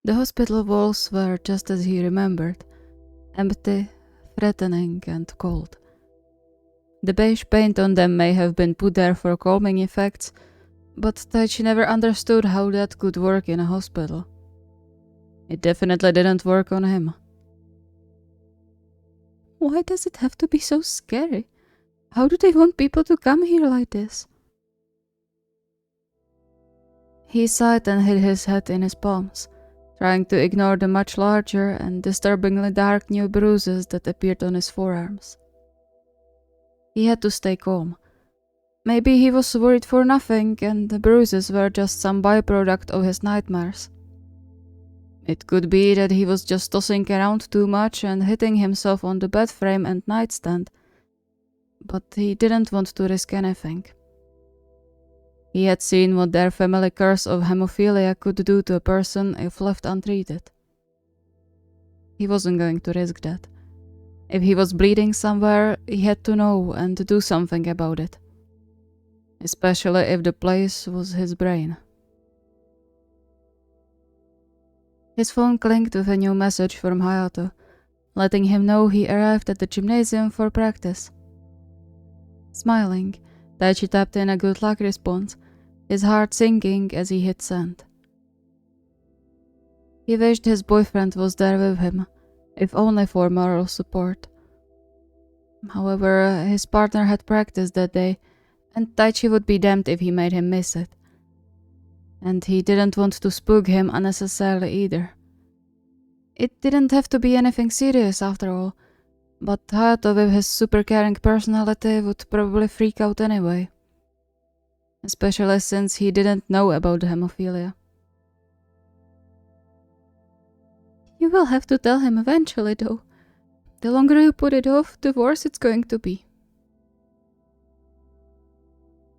The hospital walls were just as he remembered, empty, threatening, and cold. The beige paint on them may have been put there for calming effects, but Taichi never understood how that could work in a hospital. It definitely didn't work on him. Why does it have to be so scary? How do they want people to come here like this? He sighed and hid his head in his palms, trying to ignore the much larger and disturbingly dark new bruises that appeared on his forearms. He had to stay calm. Maybe he was worried for nothing and the bruises were just some byproduct of his nightmares. It could be that he was just tossing around too much and hitting himself on the bed frame and nightstand, but he didn't want to risk anything. He had seen what their family curse of hemophilia could do to a person if left untreated. He wasn't going to risk that. If he was bleeding somewhere, he had to know and do something about it. Especially if the place was his brain. His phone clinked with a new message from Hayato, letting him know he arrived at the gymnasium for practice. Smiling, Taichi tapped in a good luck response, his heart sinking as he hit send. He wished his boyfriend was there with him, if only for moral support. However, his partner had practice that day, and Taichi would be damned if he made him miss it. And he didn't want to spook him unnecessarily either. It didn't have to be anything serious after all, but Hayato with his super caring personality would probably freak out anyway. Especially since he didn't know about the hemophilia. You will have to tell him eventually though. The longer you put it off, the worse it's going to be.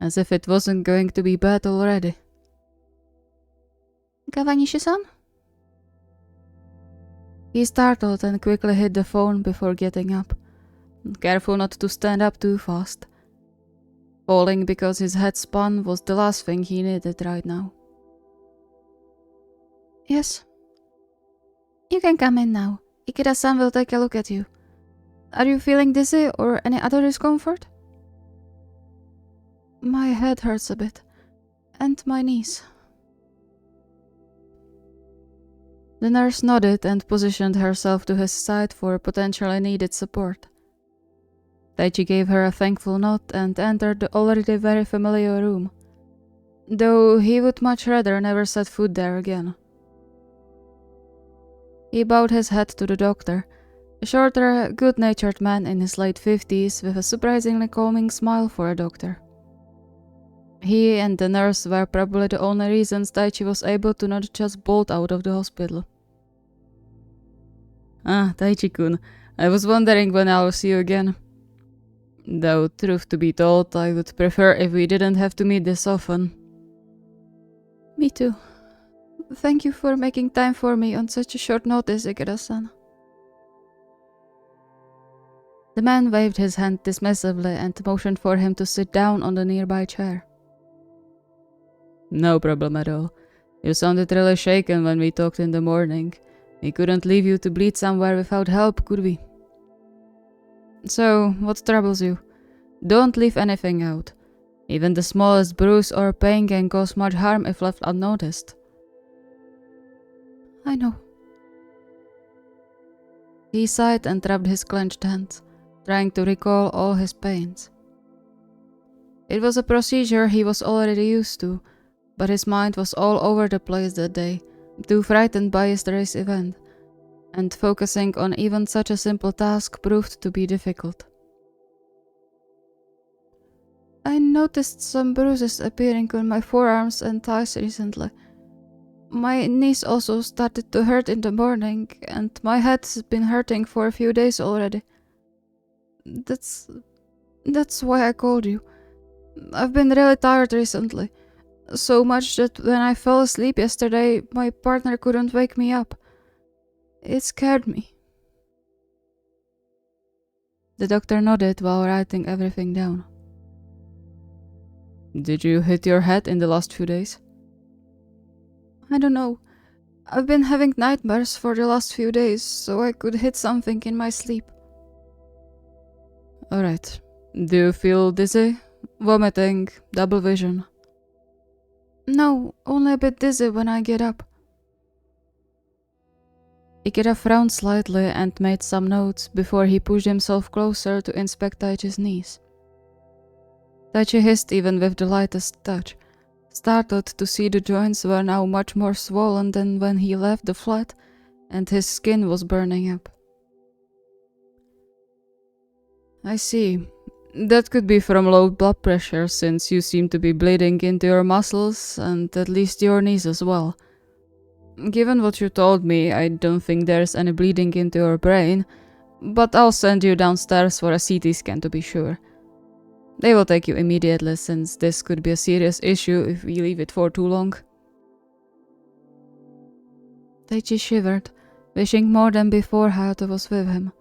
As if it wasn't going to be bad already. Kawanishi-san? He startled and quickly hid the phone before getting up, careful not to stand up too fast. Falling because his head spun was the last thing he needed right now. Yes. You can come in now. Ikeda-san will take a look at you. Are you feeling dizzy or any other discomfort? My head hurts a bit. And my knees. The nurse nodded and positioned herself to his side for potentially needed support. Taichi gave her a thankful nod and entered the already very familiar room, though he would much rather never set foot there again. He bowed his head to the doctor, a shorter, good-natured man in his late 50s with a surprisingly calming smile for a doctor. He and the nurse were probably the only reasons Taichi was able to not just bolt out of the hospital. Ah, Taichi-kun, I was wondering when I'll see you again. Though, truth to be told, I would prefer if we didn't have to meet this often. Me too. Thank you for making time for me on such a short notice, Ikeda-san. The man waved his hand dismissively and motioned for him to sit down on the nearby chair. No problem at all. You sounded really shaken when we talked in the morning. We couldn't leave you to bleed somewhere without help, could we? So, what troubles you? Don't leave anything out. Even the smallest bruise or pain can cause much harm if left unnoticed. I know. He sighed and rubbed his clenched hands, trying to recall all his pains. It was a procedure he was already used to, but his mind was all over the place that day, too frightened by yesterday's event, and focusing on even such a simple task proved to be difficult. I noticed some bruises appearing on my forearms and thighs recently. My knees also started to hurt in the morning, and my head's been hurting for a few days already. That's why I called you. I've been really tired recently. So much that when I fell asleep yesterday, my partner couldn't wake me up. It scared me. The doctor nodded while writing everything down. Did you hit your head in the last few days? I don't know. I've been having nightmares for the last few days, so I could hit something in my sleep. Alright. Do you feel dizzy? Vomiting? Double vision? No, only a bit dizzy when I get up. Ikeda frowned slightly and made some notes before he pushed himself closer to inspect Taichi's knees. Taichi hissed even with the lightest touch, startled to see the joints were now much more swollen than when he left the flat, and his skin was burning up. I see. That could be from low blood pressure, since you seem to be bleeding into your muscles and at least your knees as well. Given what you told me, I don't think there's any bleeding into your brain, but I'll send you downstairs for a CT scan to be sure. They will take you immediately, since this could be a serious issue if we leave it for too long. Taichi shivered, wishing more than before Hayato was with him.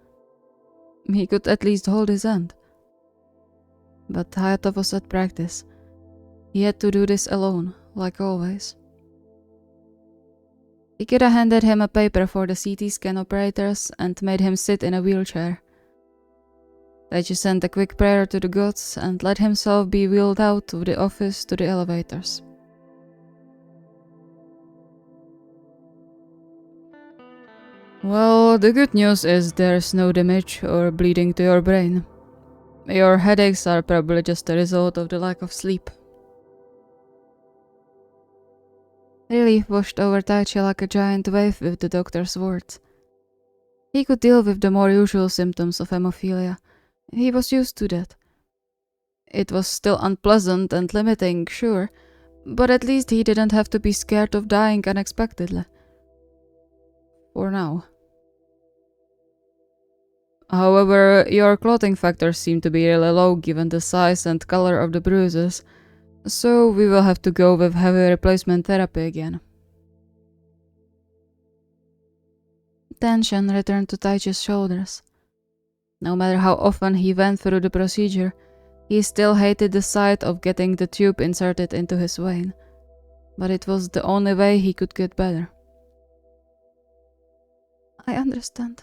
He could at least hold his hand. But Hayato was at practice. He had to do this alone, like always. Ikeda handed him a paper for the CT scan operators and made him sit in a wheelchair. Taichi sent a quick prayer to the gods and let himself be wheeled out of the office to the elevators. Well, the good news is there's no damage or bleeding to your brain. Your headaches are probably just a result of the lack of sleep. Relief washed over Taichi like a giant wave with the doctor's words. He could deal with the more usual symptoms of hemophilia. He was used to that. It was still unpleasant and limiting, sure, but at least he didn't have to be scared of dying unexpectedly. For now. However, your clotting factors seem to be really low given the size and color of the bruises, so we will have to go with heavy replacement therapy again. Tension returned to Taichi's shoulders. No matter how often he went through the procedure, he still hated the sight of getting the tube inserted into his vein, but it was the only way he could get better. I understand.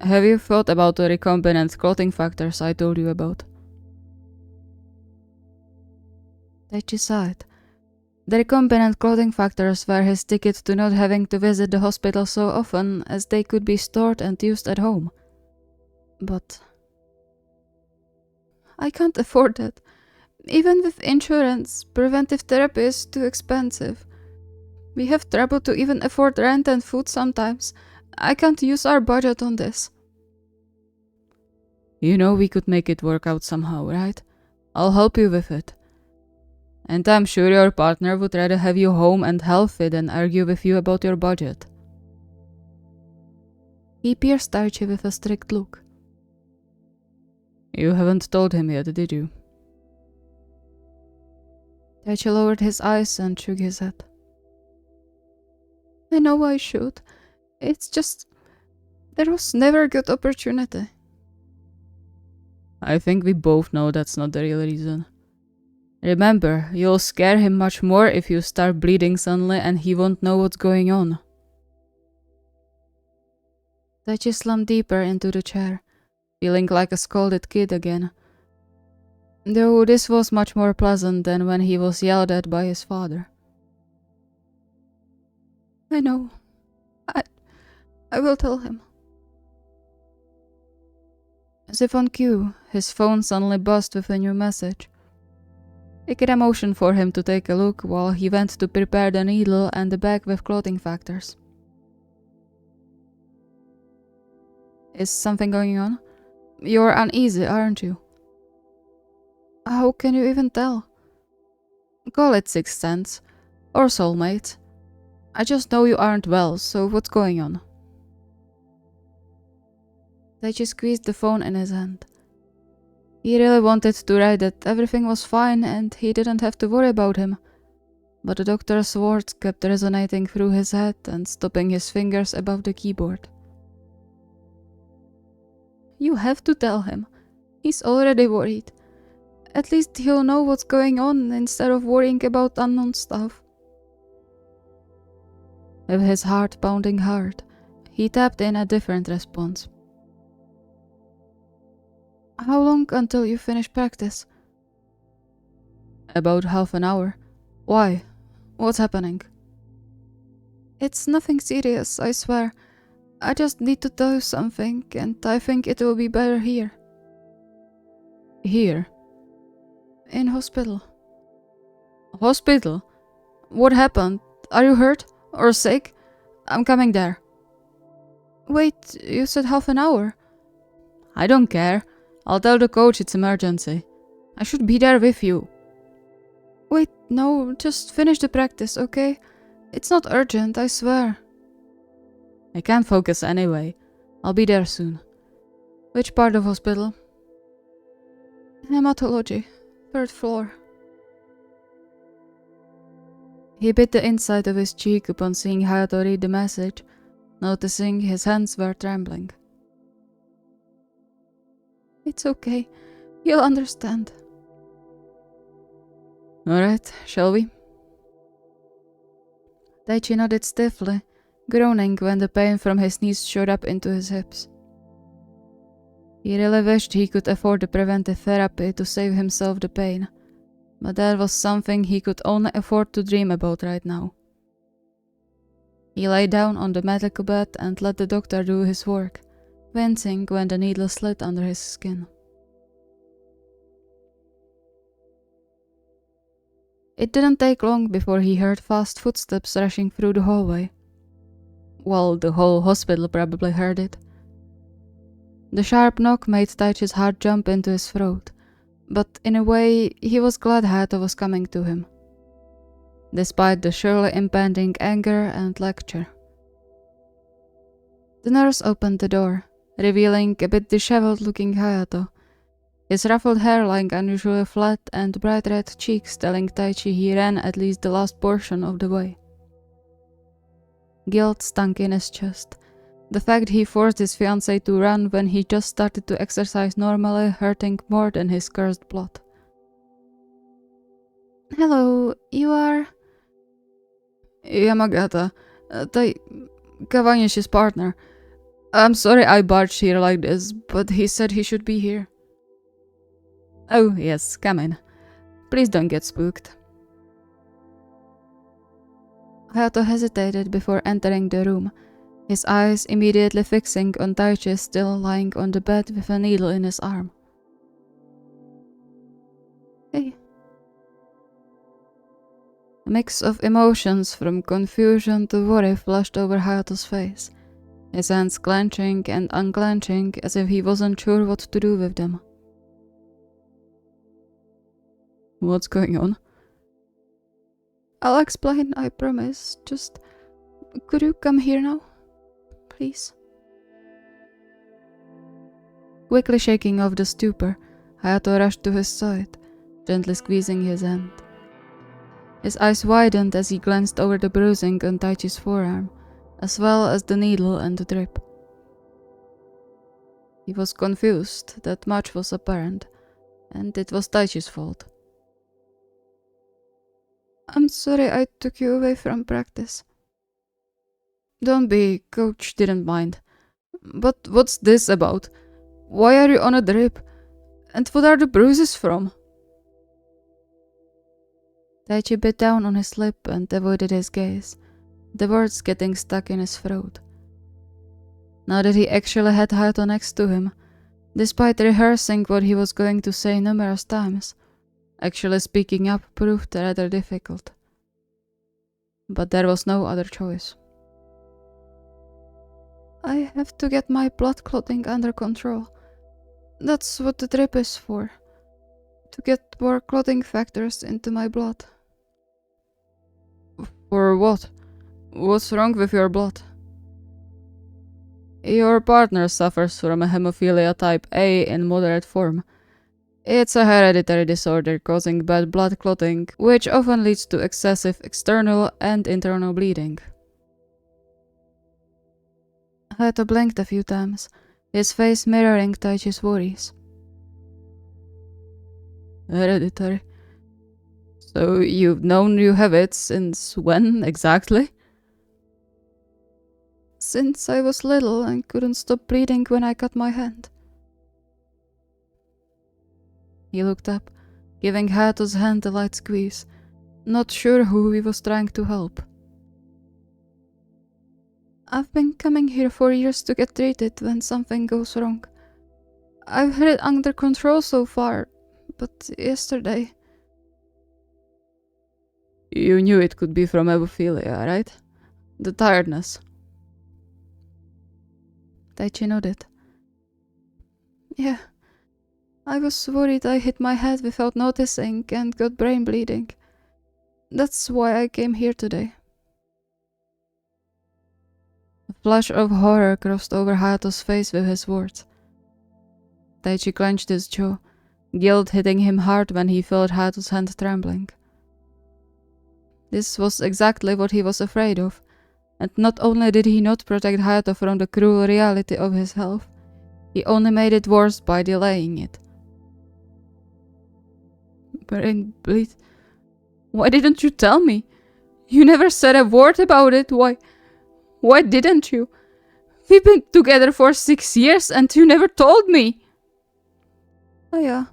Have you thought about the recombinant clotting factors I told you about? Taichi sighed. The recombinant clotting factors were his ticket to not having to visit the hospital so often, as they could be stored and used at home. But I can't afford that. Even with insurance, preventive therapy is too expensive. We have trouble to even afford rent and food sometimes. I can't use our budget on this. You know we could make it work out somehow, right? I'll help you with it. And I'm sure your partner would rather have you home and healthy than argue with you about your budget. He pierced Taichi with a strict look. You haven't told him yet, did you? Taichi lowered his eyes and shook his head. I know I should. It's just... there was never a good opportunity. I think we both know that's not the real reason. Remember, you'll scare him much more if you start bleeding suddenly and he won't know what's going on. Taichi slumped deeper into the chair, feeling like a scolded kid again. Though this was much more pleasant than when he was yelled at by his father. I know. I will tell him. As if on cue, his phone suddenly buzzed with a new message. Ikeda motioned for him to take a look while he went to prepare the needle and the bag with clotting factors. Is something going on? You're uneasy, aren't you? How can you even tell? Call it sixth sense, or soulmate. I just know you aren't well, so what's going on? Taichi squeezed the phone in his hand. He really wanted to write that everything was fine and he didn't have to worry about him, but the doctor's words kept resonating through his head and stopping his fingers above the keyboard. You have to tell him. He's already worried. At least he'll know what's going on instead of worrying about unknown stuff. With his heart pounding hard, he tapped in a different response. How long until you finish practice? About half an hour. Why? What's happening? It's nothing serious, I swear. I just need to tell you something, and I think it will be better here. Here? In hospital. Hospital? What happened? Are you hurt? Or sick? I'm coming there. Wait, you said half an hour? I don't care. I'll tell the coach it's emergency. I should be there with you. Wait, no, just finish the practice, okay? It's not urgent, I swear. I can't focus anyway. I'll be there soon. Which part of hospital? Hematology, 3rd floor. He bit the inside of his cheek upon seeing Hayato read the message, noticing his hands were trembling. It's okay. You'll understand. Alright, shall we? Daichi nodded stiffly, groaning when the pain from his knees shot up into his hips. He really wished he could afford the preventive therapy to save himself the pain, but that was something he could only afford to dream about right now. He lay down on the medical bed and let the doctor do his work, wincing when the needle slid under his skin. It didn't take long before he heard fast footsteps rushing through the hallway. Well, the whole hospital probably heard it. The sharp knock made Taichi's heart jump into his throat, but in a way, he was glad Hayato was coming to him, despite the surely impending anger and lecture. The nurse opened the door, revealing a bit disheveled-looking Hayato, his ruffled hair lying unusually flat and bright red cheeks telling Taichi he ran at least the last portion of the way. Guilt stunk in his chest. The fact he forced his fiancée to run when he just started to exercise normally hurting more than his cursed blood. Hello, you are... Yamagata, Kawanishi's partner. I'm sorry I barged here like this, but he said he should be here. Oh, yes, come in. Please don't get spooked. Hayato hesitated before entering the room, his eyes immediately fixing on Taichi still lying on the bed with a needle in his arm. Hey. A mix of emotions from confusion to worry flushed over Hayato's face, his hands clenching and unclenching as if he wasn't sure what to do with them. What's going on? I'll explain, I promise. Just... could you come here now? Please. Quickly shaking off the stupor, Hayato rushed to his side, gently squeezing his hand. His eyes widened as he glanced over the bruising on Taichi's forearm, as well as the needle and the drip. He was confused, that much was apparent, and it was Taichi's fault. I'm sorry I took you away from practice. Don't be, coach didn't mind. But what's this about? Why are you on a drip? And what are the bruises from? Taichi bit down on his lip and avoided his gaze, the words getting stuck in his throat. Now that he actually had Hayato next to him, despite rehearsing what he was going to say numerous times, actually speaking up proved rather difficult. But there was no other choice. I have to get my blood clotting under control. That's what the drip is for. To get more clotting factors into my blood. For what? What's wrong with your blood? Your partner suffers from a hemophilia type A in moderate form. It's a hereditary disorder causing bad blood clotting, which often leads to excessive external and internal bleeding. Hayato blinked a few times, his face mirroring Taichi's worries. Hereditary? So you've known you have it since when exactly? Since I was little and couldn't stop bleeding when I cut my hand. He looked up, giving Hayato's hand a light squeeze, not sure who he was trying to help. I've been coming here for years to get treated when something goes wrong. I've had it under control so far, but yesterday... You knew it could be from hemophilia, right? The tiredness. Taichi nodded. Yeah. I was worried I hit my head without noticing and got brain bleeding. That's why I came here today. A flash of horror crossed over Hayato's face with his words. Taichi clenched his jaw, guilt hitting him hard when he felt Hayato's hand trembling. This was exactly what he was afraid of, and not only did he not protect Hayato from the cruel reality of his health, he only made it worse by delaying it. Brain bleed. Why didn't you tell me? You never said a word about it. Why didn't you? We've been together for 6 years and you never told me. Yeah.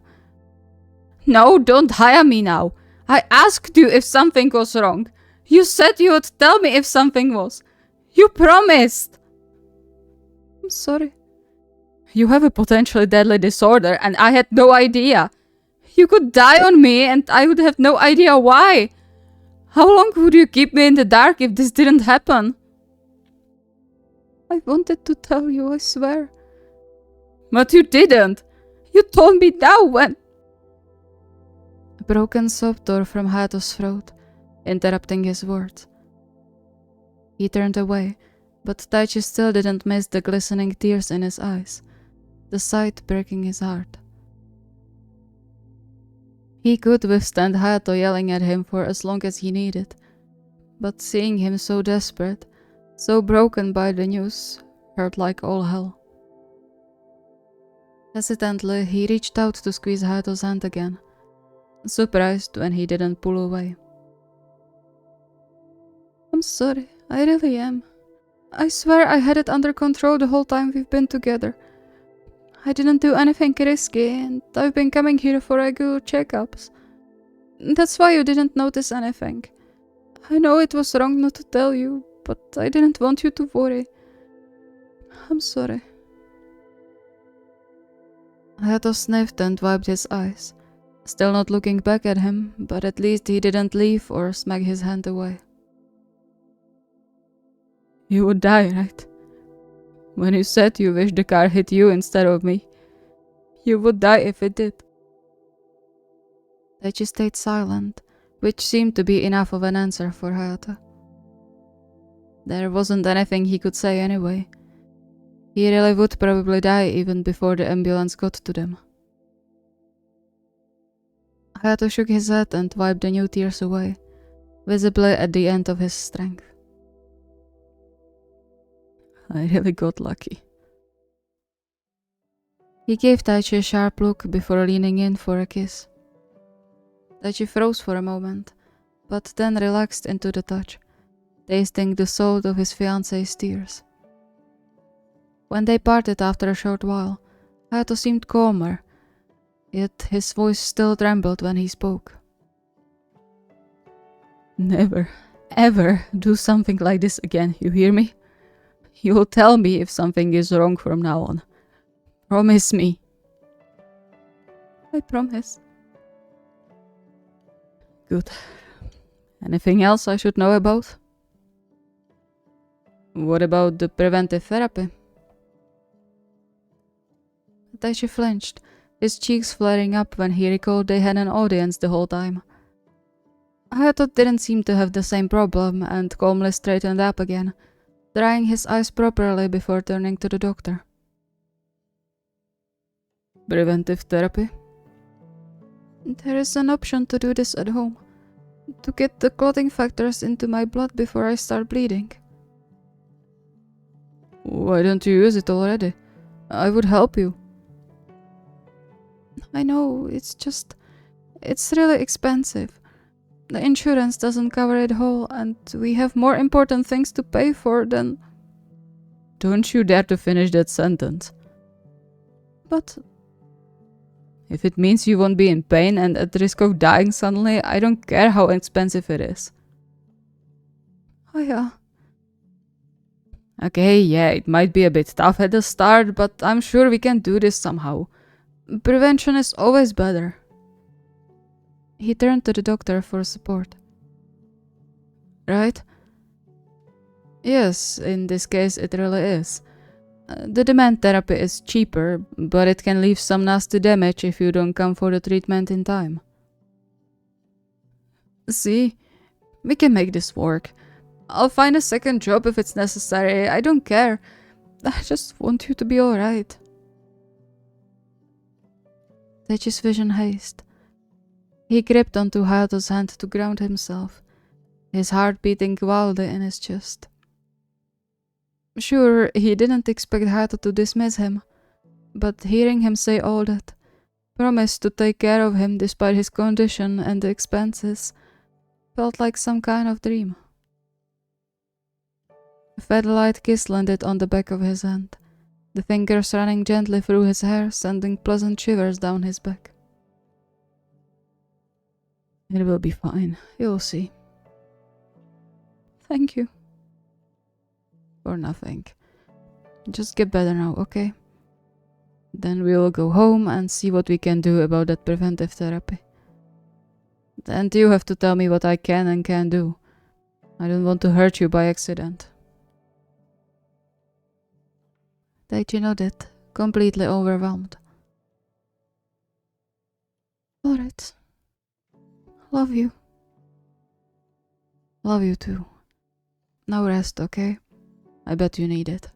No, don't hire me now. I asked you if something was wrong. You said you would tell me if something was. You promised. I'm sorry. You have a potentially deadly disorder and I had no idea. You could die on me and I would have no idea why. How long would you keep me in the dark if this didn't happen? I wanted to tell you, I swear. But you didn't. You told me now when... A broken sob tore from Hayato's throat, interrupting his words. He turned away, but Taichi still didn't miss the glistening tears in his eyes, the sight breaking his heart. He could withstand Hayato yelling at him for as long as he needed, but seeing him so desperate, so broken by the news, hurt like all hell. Hesitantly, he reached out to squeeze Hayato's hand again, surprised when he didn't pull away. I'm sorry, I really am. I swear I had it under control the whole time we've been together. I didn't do anything risky, and I've been coming here for regular checkups. That's why you didn't notice anything. I know it was wrong not to tell you, but I didn't want you to worry. I'm sorry. Hayato sniffed and wiped his eyes, still not looking back at him, but at least he didn't leave or smack his hand away. You would die, right? When you said you wished the car hit you instead of me, you would die if it did. Taichi stayed silent, which seemed to be enough of an answer for Hayato. There wasn't anything he could say anyway. He really would probably die even before the ambulance got to them. Hayato shook his head and wiped the new tears away, visibly at the end of his strength. I really got lucky. He gave Taichi a sharp look before leaning in for a kiss. Taichi froze for a moment, but then relaxed into the touch, tasting the salt of his fiancée's tears. When they parted after a short while, Hayato seemed calmer, yet his voice still trembled when he spoke. Never, ever do something like this again, you hear me? You will tell me if something is wrong from now on. Promise me. I promise. Good. Anything else I should know about? What about the preventive therapy? Taichi flinched, his cheeks flaring up when he recalled they had an audience the whole time. Hayato didn't seem to have the same problem and calmly straightened up again, drying his eyes properly before turning to the doctor. Preventive therapy? There is an option to do this at home, to get the clotting factors into my blood before I start bleeding. Why don't you use it already? I would help you. I know, it's really expensive. The insurance doesn't cover it whole, and we have more important things to pay for than... Don't you dare to finish that sentence. But if it means you won't be in pain and at risk of dying suddenly, I don't care how expensive it is. Oh yeah. Okay, yeah, it might be a bit tough at the start, but I'm sure we can do this somehow. Prevention is always better. He turned to the doctor for support. Right? Yes, in this case it really is. The demand therapy is cheaper, but it can leave some nasty damage if you don't come for the treatment in time. See, we can make this work. I'll find a second job if it's necessary, I don't care. I just want you to be alright. Teichi's vision hazed. He gripped onto Hayato's hand to ground himself, his heart beating wildly in his chest. Sure, he didn't expect Hayato to dismiss him, but hearing him say all that, promise to take care of him despite his condition and the expenses, felt like some kind of dream. A feather-light kiss landed on the back of his hand, the fingers running gently through his hair, sending pleasant shivers down his back. It will be fine, you'll see. Thank you. For nothing. Just get better now, okay? Then we will go home and see what we can do about that preventive therapy. And you have to tell me what I can and can't do. I don't want to hurt you by accident. Taichi nodded, completely overwhelmed. Alright. Love you. Love you too. Now rest, okay? I bet you need it.